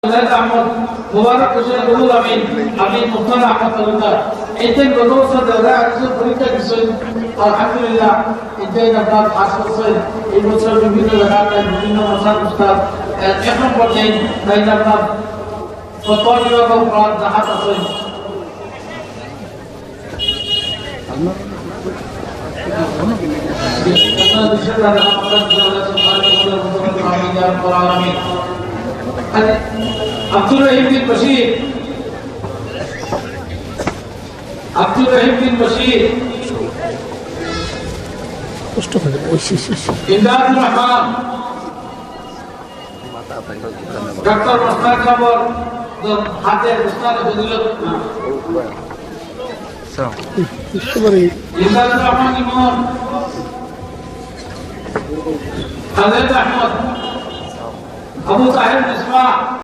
আহমদ মুবারক হোসেন রুহুল আমিন আমিন মুখতার আহমদ তালুকদার এইতেন গত বছর দেওয়া কিছু পরীক্ষা দিচ্ছেন আলহামদুলিল্লাহ এইতেন আপনার পাস করছেন এই বছর বিভিন্ন জায়গায় বিভিন্ন মশার উস্তাদ এখন পর্যায়ে তাই আপনার ফতোয়া বিভাগ প্রাণ জাহাজ আছেন আব্দুর রহিম বিন বশির কষ্ট করে ইমদাদুর রহমান ডক্টর মোস্তাক খবর হাতের উস্তাদ ফজিলত ইমদাদুর রহমান ইমন খালেদ আহমদ আবু তাহের মিসবাহ